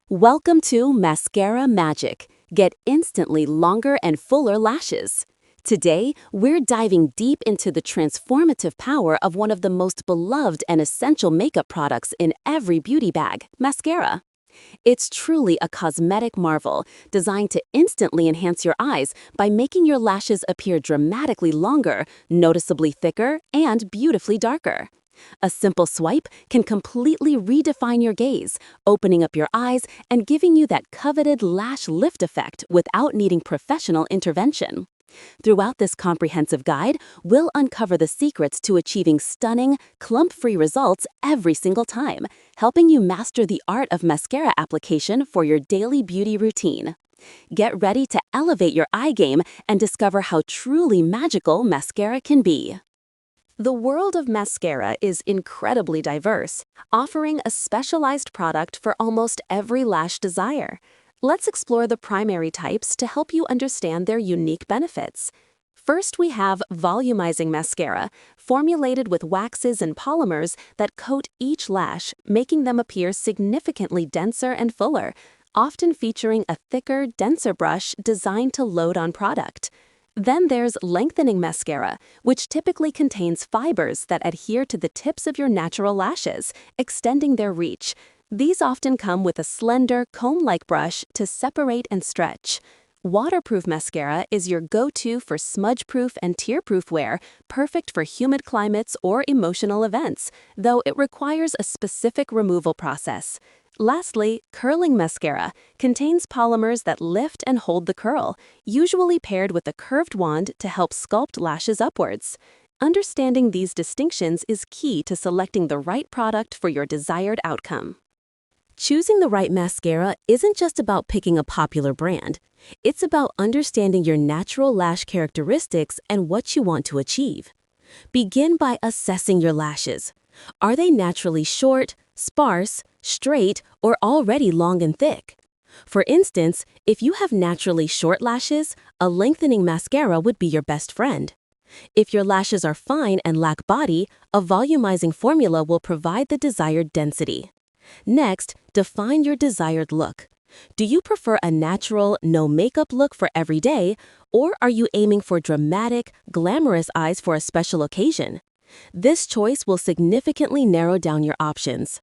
Welcome to Mascara Magic. Get instantly longer and fuller lashes. Today, we're diving deep into the transformative power of one of the most beloved and essential makeup products in every beauty bag, mascara. It's truly a cosmetic marvel designed to instantly enhance your eyes by making your lashes appear dramatically longer, noticeably thicker, and beautifully darker. A simple swipe can completely redefine your gaze, opening up your eyes and giving you that coveted lash lift effect without needing professional intervention. Throughout this comprehensive guide, we'll uncover the secrets to achieving stunning, clump-free results every single time, helping you master the art of mascara application for your daily beauty routine. Get ready to elevate your eye game and discover how truly magical mascara can be. The world of mascara is incredibly diverse, offering a specialized product for almost every lash desire. Let's explore the primary types to help you understand their unique benefits. First, we have volumizing mascara, formulated with waxes and polymers that coat each lash, making them appear significantly denser and fuller, often featuring a thicker, denser brush designed to load on product. Then there's lengthening mascara, which typically contains fibers that adhere to the tips of your natural lashes, extending their reach. These often come with a slender, comb-like brush to separate and stretch. Waterproof mascara is your go-to for smudge-proof and tear-proof wear, perfect for humid climates or emotional events, though it requires a specific removal process. Lastly, curling mascara contains polymers that lift and hold the curl, usually paired with a curved wand to help sculpt lashes upwards. Understanding these distinctions is key to selecting the right product for your desired outcome. Choosing the right mascara isn't just about picking a popular brand. It's about understanding your natural lash characteristics and what you want to achieve. Begin by assessing your lashes. Are they naturally short, sparse, straight, or already long and thick? For instance, if you have naturally short lashes, a lengthening mascara would be your best friend. If your lashes are fine and lack body, a volumizing formula will provide the desired density. Next, define your desired look. Do you prefer a natural, no-makeup look for every day, or are you aiming for dramatic, glamorous eyes for a special occasion? This choice will significantly narrow down your options.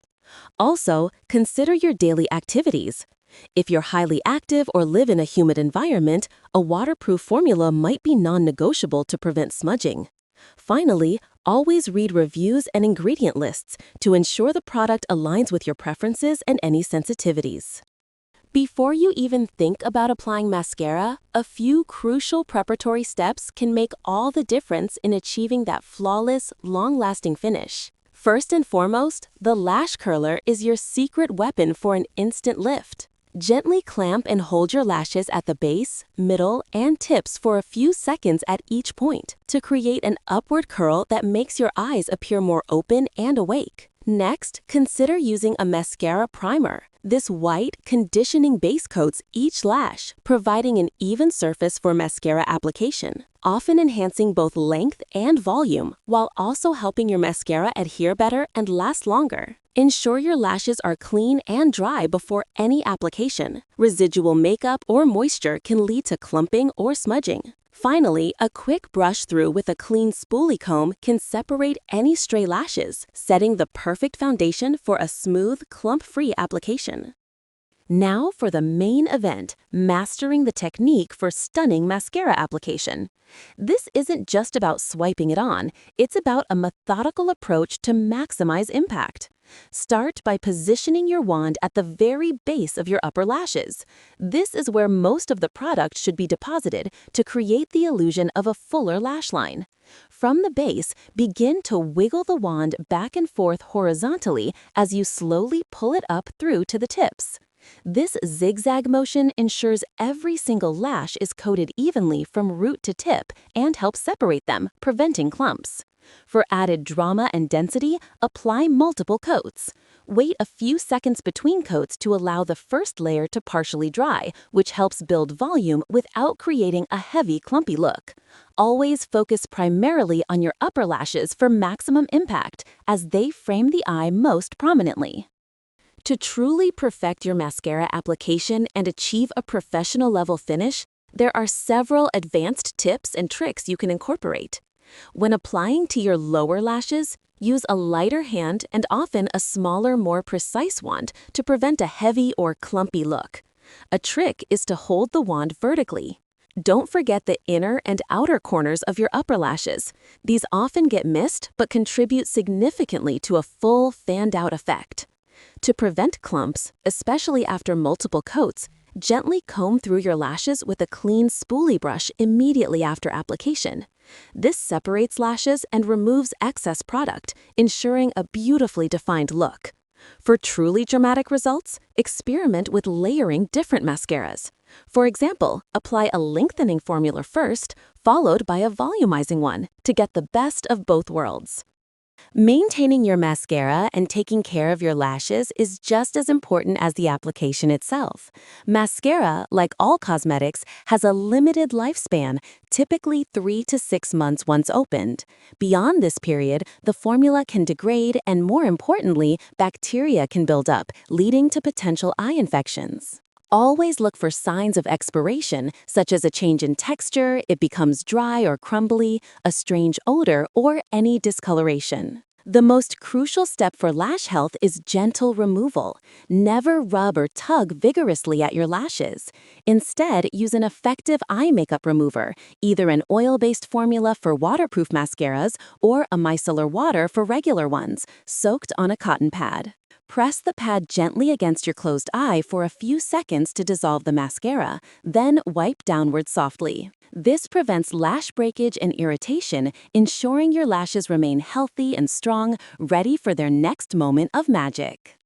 Also, consider your daily activities. If you're highly active or live in a humid environment, a waterproof formula might be non-negotiable to prevent smudging. Finally, always read reviews and ingredient lists to ensure the product aligns with your preferences and any sensitivities. Before you even think about applying mascara, a few crucial preparatory steps can make all the difference in achieving that flawless, long-lasting finish. First and foremost, the lash curler is your secret weapon for an instant lift. Gently clamp and hold your lashes at the base, middle, and tips for a few seconds at each point to create an upward curl that makes your eyes appear more open and awake. Next, consider using a mascara primer. This white, conditioning base coats each lash, providing an even surface for mascara application, often enhancing both length and volume, while also helping your mascara adhere better and last longer. Ensure your lashes are clean and dry before any application. Residual makeup or moisture can lead to clumping or smudging. Finally, a quick brush through with a clean spoolie comb can separate any stray lashes, setting the perfect foundation for a smooth, clump-free application. Now for the main event, mastering the technique for stunning mascara application. This isn't just about swiping it on, it's about a methodical approach to maximize impact. Start by positioning your wand at the very base of your upper lashes. This is where most of the product should be deposited to create the illusion of a fuller lash line. From the base, begin to wiggle the wand back and forth horizontally as you slowly pull it up through to the tips. This zigzag motion ensures every single lash is coated evenly from root to tip and helps separate them, preventing clumps. For added drama and density, apply multiple coats. Wait a few seconds between coats to allow the first layer to partially dry, which helps build volume without creating a heavy, clumpy look. Always focus primarily on your upper lashes for maximum impact, as they frame the eye most prominently. To truly perfect your mascara application and achieve a professional level finish, there are several advanced tips and tricks you can incorporate. When applying to your lower lashes, use a lighter hand and often a smaller, more precise wand to prevent a heavy or clumpy look. A trick is to hold the wand vertically. Don't forget the inner and outer corners of your upper lashes. These often get missed but contribute significantly to a full, fanned-out effect. To prevent clumps, especially after multiple coats, gently comb through your lashes with a clean spoolie brush immediately after application. This separates lashes and removes excess product, ensuring a beautifully defined look. For truly dramatic results, experiment with layering different mascaras. For example, apply a lengthening formula first, followed by a volumizing one, to get the best of both worlds. Maintaining your mascara and taking care of your lashes is just as important as the application itself. Mascara, like all cosmetics, has a limited lifespan, typically 3 to 6 months once opened. Beyond this period, the formula can degrade and, more importantly, bacteria can build up, leading to potential eye infections. Always look for signs of expiration, such as a change in texture, it becomes dry or crumbly, a strange odor, or any discoloration. The most crucial step for lash health is gentle removal. Never rub or tug vigorously at your lashes. Instead, use an effective eye makeup remover, either an oil-based formula for waterproof mascaras or a micellar water for regular ones, soaked on a cotton pad. Press the pad gently against your closed eye for a few seconds to dissolve the mascara, then wipe downward softly. This prevents lash breakage and irritation, ensuring your lashes remain healthy and strong, ready for their next moment of magic.